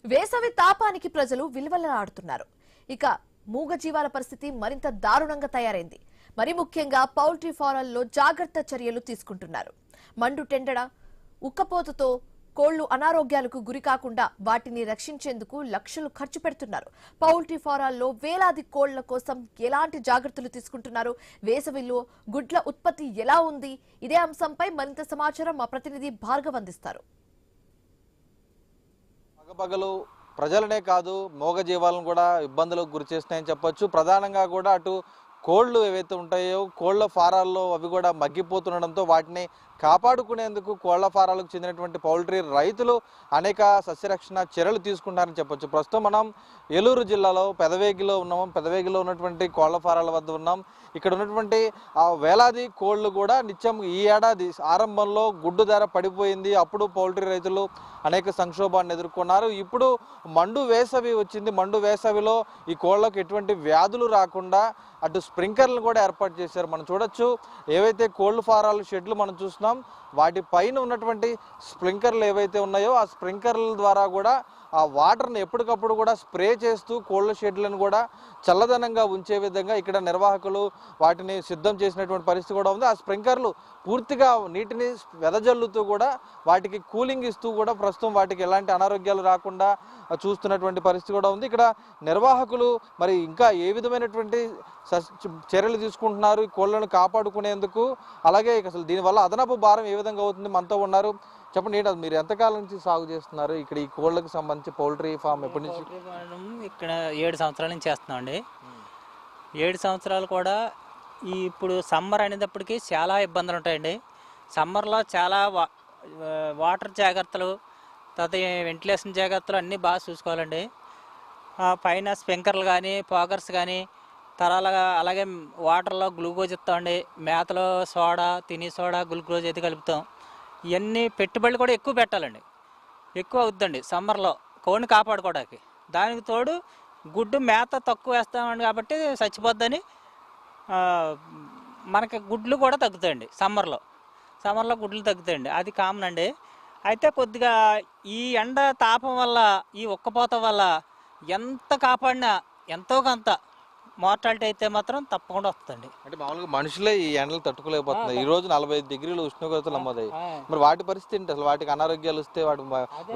వేసవి తాపానికి ప్రజలు విలువలాడుతున్నారు. ఇక మూగజీవాల పరిస్థితి మరింత దారుణంగా తయారైంది. మరి ముఖ్యంగా పౌల్ట్రీ ఫారాల్లో జాగ్రత్త చర్యలు తీసుకుంటున్నారు. మండు టెండడ ఉక్కపోతతో కోళ్లు అనారోగ్యాలకు గురికాకుండా వాటిని రక్షించేందుకు లక్షలు ఖర్చు పెడుతున్నారు. పౌల్ట్రీ ఫారాల్లో వేలాది కోళ్ల కోసం ఎలాంటి జాగ్రత్తలు తీసుకుంటున్నారు? వేసవిలో గుడ్ల ఉత్పత్తి ఎలా ఉంది? ఇదే అంశంపై మరింత సమాచారం మా ప్రతినిధి భార్గవ్ అందిస్తారు. పగలు ప్రజలనే కాదు మూగజీవాలను కూడా ఇబ్బందులకు గురి చేస్తున్నాయని చెప్పొచ్చు. ప్రధానంగా కూడా అటు కోళ్లు ఏవైతే ఉంటాయో కోళ్ల ఫారాల్లో అవి కూడా మగ్గిపోతుండడంతో వాటిని కాపాడుకునేందుకు కోళ్ల ఫారాలకు చెందినటువంటి పౌల్ట్రీ రైతులు అనేక సస్యరక్షణ చర్యలు తీసుకుంటారని చెప్పొచ్చు. ప్రస్తుతం మనం ఏలూరు జిల్లాలో పెదవేగిలో ఉన్నాము. పెదవేగిలో ఉన్నటువంటి కోళ్ల ఫారాల వద్ద ఉన్నాం. ఇక్కడ ఉన్నటువంటి వేలాది కోళ్లు కూడా నిత్యం ఈ ఏడాది ఆరంభంలో గుడ్డు ధర పడిపోయింది. అప్పుడు పౌల్ట్రీ రైతులు అనేక సంక్షోభాన్ని ఎదుర్కొన్నారు. ఇప్పుడు మండు వేసవి వచ్చింది. మండు వేసవిలో ఈ కోళ్లకు ఎటువంటి వ్యాధులు రాకుండా అటు స్ప్రింక్లర్లు కూడా ఏర్పాటు చేశారు. మనం చూడొచ్చు ఏవైతే కోళ్ల ఫారాలు షెడ్లు మనం చూస్తున్నాం, వాటి పైన ఉన్నటువంటి స్ప్రింక్లర్లు ఏవైతే ఉన్నాయో ఆ స్ప్రింక్లర్ల ద్వారా కూడా ఆ వాటర్ని ఎప్పటికప్పుడు కూడా స్ప్రే చేస్తూ కోళ్ల షెడ్లను కూడా చల్లదనంగా ఉంచే విధంగా ఇక్కడ నిర్వాహకులు వాటిని సిద్ధం చేసినటువంటి పరిస్థితి కూడా ఉంది. ఆ స్ప్రింక్లర్లు పూర్తిగా నీటిని వెదజల్లుతూ కూడా వాటికి కూలింగ్ ఇస్తూ కూడా ప్రస్తుతం వాటికి ఎలాంటి అనారోగ్యాలు రాకుండా చూస్తున్నటువంటి పరిస్థితి కూడా ఉంది. ఇక్కడ నిర్వాహకులు మరి ఇంకా ఏ విధమైనటువంటి చర్యలు తీసుకుంటున్నారు ఈ కోళ్లను కాపాడుకునేందుకు, అలాగే అసలు దీనివల్ల అదనపు భారం ఏ విధంగా అవుతుంది? మనతో ఉన్నారు. చెప్పండి, మీరు ఎంతకాలం నుంచి సాగు చేస్తున్నారు ఇక్కడ ఈ కోళ్లకు సంబంధించి? పౌల్ట్రీ ఫామ్ ఎప్పటి నుంచి? ఇక్కడ 7 సంవత్సరాల నుంచి చేస్తున్నాం అండి. 7 సంవత్సరాలు కూడా ఇప్పుడు సమ్మర్ అనేటప్పటికి చాలా ఇబ్బందులు ఉంటాయండి. సమ్మర్లో చాలా వాటర్ జాగ్రత్తలు, తర్వాత వెంటిలేషన్ జాగ్రత్తలు అన్నీ బాగా చూసుకోవాలండి. పైన స్ప్రింక్లర్లు కానీ ఫాగర్స్ కానీ అలాగే వాటర్లో గ్లూకోజ్ ఇస్తామండి. మేతలో సోడా, తిని సోడా, గ్లూకోజ్ అయితే కలుపుతాం. ఇవన్నీ పెట్టుబడులు కూడా ఎక్కువ పెట్టాలండి. ఎక్కువ అవుద్దండి సమ్మర్లో కోడిని కాపాడుకోవడానికి. దానికి తోడు గుడ్డు మేత తక్కువ వేస్తామండి కాబట్టి చచ్చిపోద్దని మనకి గుడ్లు కూడా తగ్గుతాయండి. సమ్మర్లో గుడ్లు తగ్గుతాయండి, అది కామన్ అండి. అయితే కొద్దిగా ఈ ఎండ తాపం వల్ల, ఈ ఉక్కపోత వల్ల ఎంత కాపాడినా ఎంతో కొంత మార్టాలిటీ అయితే మాత్రం తప్పకుండా వస్తుందండి. అంటే మామూలుగా మనుషులే ఈ ఎండలు తట్టుకోలేకపోతుంది. ఈ రోజు 45 డిగ్రీలు ఉష్ణోగ్రతలు నమోదయ్యాయి. మరి వాటి పరిస్థితి ఏంటి? అసలు వాటికి అనారోగ్యాలు వస్తే వాటి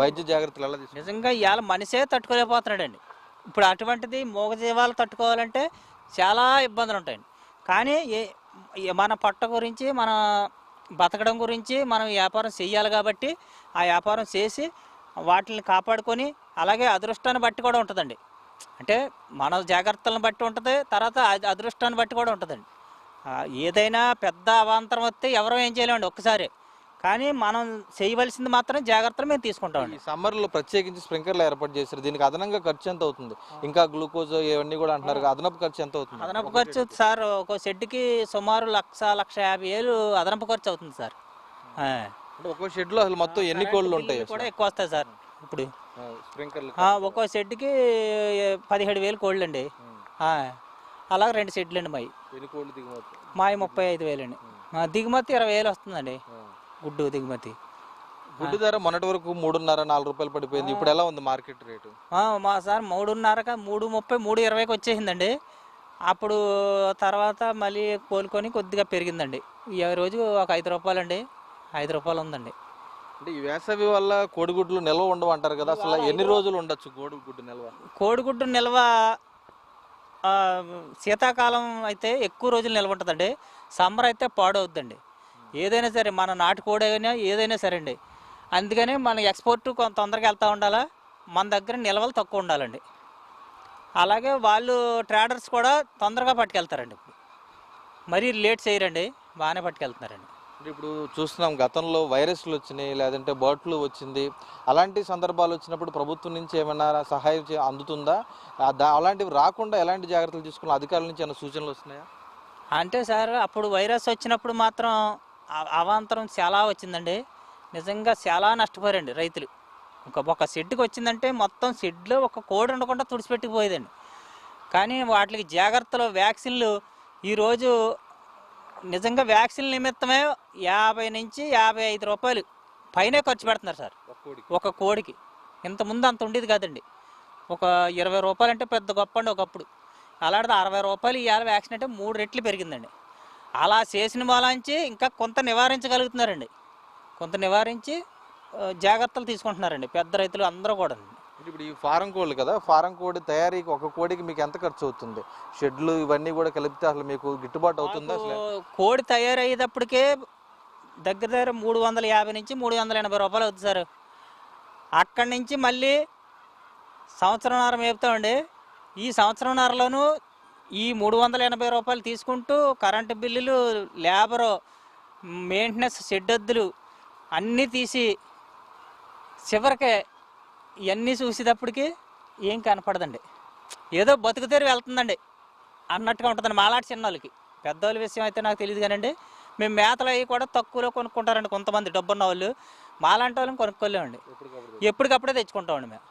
వైద్య జాగ్రత్తలు ఎలా తీసుకుంటారు? నిజంగా ఇవాళ మనిషే తట్టుకోలేకపోతున్నాడండి. ఇప్పుడు అటువంటిది మూగజీవాలు తట్టుకోవాలంటే చాలా ఇబ్బందులు ఉంటాయండి. కానీ మన పొట్ట గురించి, మన బతకడం గురించి మనం వ్యాపారం చేయాలి కాబట్టి ఆ వ్యాపారం చేసి వాటిని కాపాడుకొని, అలాగే అదృష్టాన్ని బట్టి కూడా ఉంటుందండి. అంటే మన జాగ్రత్తలను బట్టి ఉంటుంది, తర్వాత అదృష్టాన్ని బట్టి కూడా ఉంటుందండి. ఏదైనా పెద్ద అవాంతరం వస్తే ఎవరో ఏం చేయలేమండి ఒక్కసారి. కానీ మనం చేయవలసింది మాత్రం జాగ్రత్తలు మేము తీసుకుంటామండి. ఈ సమ్మర్లో ప్రత్యేకించి స్ప్రింక్లర్లు ఏర్పాటు చేశారు. దీనికి అదనంగా ఖర్చు ఎంత అవుతుంది? ఇంకా గ్లూకోజ్ ఇవన్నీ కూడా అంటున్నారు, అదనపు ఖర్చు ఎంత అవుతుంది? అదనపు ఖర్చు సార్ ఒక షెడ్కి సుమారు 1,50,000 అదనపు ఖర్చు అవుతుంది సార్. అంటే ఒక్కో షెడ్లో అసలు మొత్తం ఎన్ని కోళ్ళు ఉంటాయి? కూడా ఎక్కువ వస్తాయి సార్. ఇప్పుడు స్ప్రింక్లర్లు ఒక్కో షెడ్కి 17,000 కోళ్ళు అండి. అలాగే 2 షెడ్లు అండి మావి. మావి 35,000 అండి. దిగుమతి 20,000 వస్తుందండి. గుడ్డు దిగుమతి. గుడ్డు ధర మొన్నటి వరకు 3.5-4 రూపాయలు పడిపోయింది. ఇప్పుడు ఎలా ఉంది మార్కెట్ రేటు? మా సార్ 3.5, 3.30, 3.20కి వచ్చేసిందండి. అప్పుడు తర్వాత మళ్ళీ కోలుకొని కొద్దిగా పెరిగిందండి. ఈ రోజు ఒక 5 రూపాయలు అండి, 5 రూపాయలు ఉందండి. అంటే ఈ వేసవి వల్ల కోడిగుడ్లు నిల్వ ఉండవు అంటారు కదా, అసలు ఎన్ని రోజులు ఉండొచ్చు కోడిగుడ్డు నిల్వ? కోడిగుడ్డు నిల్వ శీతాకాలం అయితే ఎక్కువ రోజులు నిల్వ ఉంటుందండి. సమ్మర్ అయితే పాడవుద్దండి. ఏదైనా సరే మన నాటు కోడి అయినా ఏదైనా సరే అండి. అందుకని మన ఎక్స్పోర్ట్ కొంత తొందరగా వెళ్తూ ఉండాలా, మన దగ్గర నిల్వలు తక్కువ ఉండాలండి. అలాగే వాళ్ళు ట్రేడర్స్ కూడా తొందరగా పట్టుకెళ్తారండి. ఇప్పుడు మరీ లేట్ చేయరండి, బాగానే పట్టుకెళ్తున్నారండి. ఇప్పుడు చూస్తున్నాం గతంలో వైరస్లు వచ్చినాయి, లేదంటే బర్డ్ ఫ్లూ వచ్చింది. అలాంటి సందర్భాలు వచ్చినప్పుడు ప్రభుత్వం నుంచి ఏమైనా సహాయం అందుతుందా? అలాంటివి రాకుండా ఎలాంటి జాగ్రత్తలు తీసుకున్న అధికారుల నుంచి ఏమైనా సూచనలు వస్తున్నాయా? అంటే సార్ అప్పుడు వైరస్ వచ్చినప్పుడు మాత్రం అవాంతరం చాలా వచ్చిందండి. నిజంగా చాలా నష్టపోయారండి రైతులు. ఒక షెడ్కి వచ్చిందంటే మొత్తం షెడ్లో ఒక కోడి ఉండకుండా తుడిచిపెట్టుకుపోయేదండి. కానీ వాటికి జాగ్రత్తలు, వ్యాక్సిన్లు ఈరోజు నిజంగా వ్యాక్సిన్ నిమిత్తమే 50 నుంచి 55 రూపాయలు పైనే ఖర్చు పెడుతున్నారు సార్ ఒక కోడికి. ఇంతకుముందు అంత ఉండేది కాదండి. ఒక 20 రూపాయలు అంటే పెద్ద గొప్ప అండి ఒకప్పుడు. అలాంటిది 60 రూపాయలు ఇవాళ వ్యాక్సిన్ అంటే 3 రెట్లు పెరిగిందండి. అలా చేసిన వాళ్ళంచి ఇంకా కొంత నివారించగలుగుతున్నారండి. కొంత నివారించి జాగ్రత్తలు తీసుకుంటున్నారండి పెద్ద రైతులు అందరూ కూడా. ఇప్పుడు ఈ ఫారం కోళ్ళు కదా, ఫారం కోడి తయారీకి ఒక కోడికి మీకు ఎంత ఖర్చు అవుతుంది? షెడ్లు ఇవన్నీ కూడా కలిపితే అసలు మీకు గిట్టుబాటు అవుతుందా? అసలు కోడి తయారయ్యేటప్పటికే దగ్గర దగ్గర 350 నుంచి 380 రూపాయలు అవుతుంది సార్. అక్కడి నుంచి మళ్ళీ సంవత్సరంన్నర మేపుతామండి. ఈ సంవత్సరంన్నరలోనూ ఈ 380 రూపాయలు తీసుకుంటూ కరెంటు బిల్లులు, లేబరు, మెయింటెనెన్స్, షెడ్డద్దులు అన్నీ తీసి చివరికి ఇవన్నీ చూసేటప్పటికి ఏం కనపడదండి. ఏదో బతుకుతేరు వెళ్తుందండి అన్నట్టుగా ఉంటుందండి మాలాంటి చిన్నోళ్ళకి. పెద్దవాళ్ళ విషయం అయితే నాకు తెలియదు కానండి. మేము మేతలు అవి కూడా తక్కువలో కొనుక్కుంటారండి కొంతమంది డబ్బున్న వాళ్ళు. మాలాంటి వాళ్ళని కొనుక్కోలేమండి, ఎప్పటికప్పుడే తెచ్చుకుంటామండి మేము.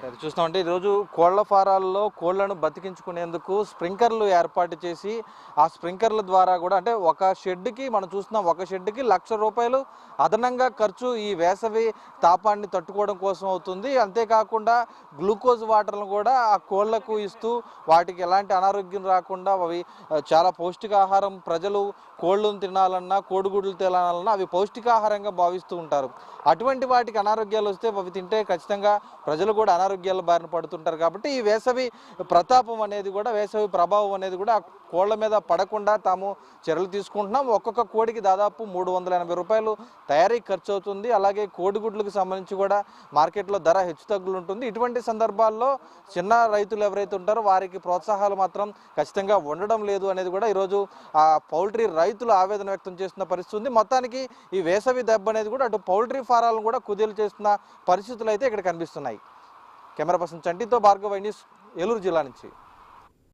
అది చూస్తామంటే ఈరోజు కోళ్ల ఫారాల్లో కోళ్లను బతికించుకునేందుకు స్ప్రింకర్లు ఏర్పాటు చేసి ఆ స్ప్రింకర్ల ద్వారా కూడా అంటే ఒక షెడ్కి మనం చూస్తున్నాం, ఒక షెడ్కి ₹1,00,000 అదనంగా ఖర్చు ఈ వేసవి తాపాన్ని తట్టుకోవడం కోసం అవుతుంది. అంతేకాకుండా గ్లూకోజ్ వాటర్లను కూడా ఆ కోళ్లకు ఇస్తూ వాటికి ఎలాంటి అనారోగ్యం రాకుండా అవి చాలా పౌష్టికాహారం, ప్రజలు కోళ్ళను తినాలన్నా కోడిగుడ్లు తినాలన్నా అవి పౌష్టికాహారంగా భావిస్తూ ఉంటారు. అటువంటి వాటికి అనారోగ్యాలు వస్తే అవి తింటే ఖచ్చితంగా ప్రజలు కూడా అనారోగ్యాల బారిన పడుతుంటారు. కాబట్టి ఈ వేసవి ప్రతాపం అనేది కూడా, వేసవి ప్రభావం అనేది కూడా ఆ కోళ్ల మీద పడకుండా తాము చర్యలు తీసుకుంటున్నాం. ఒక్కొక్క కోడికి దాదాపు ₹380 తయారీ ఖర్చు అవుతుంది. అలాగే కోడిగుడ్లకు సంబంధించి కూడా మార్కెట్లో ధర హెచ్చుతగ్గులు ఉంటుంది. ఇటువంటి సందర్భాల్లో చిన్న రైతులు ఎవరైతే ఉంటారో వారికి ప్రోత్సాహాలు మాత్రం ఖచ్చితంగా ఉండడం లేదు అనేది కూడా ఈరోజు ఆ పౌల్ట్రీ రైతులు ఆవేదన వ్యక్తం చేస్తున్న పరిస్థితి ఉంది. మొత్తానికి ఈ వేసవి దెబ్బ అనేది కూడా అటు పౌల్ట్రీ ఫారాలను కూడా కుదేలు చేస్తున్న పరిస్థితులు అయితే ఇక్కడ కనిపిస్తున్నాయి. కెమెరా పర్సన్ చంటితో భార్గవ్, న్యూస్, ఏలూరు జిల్లా నుంచి.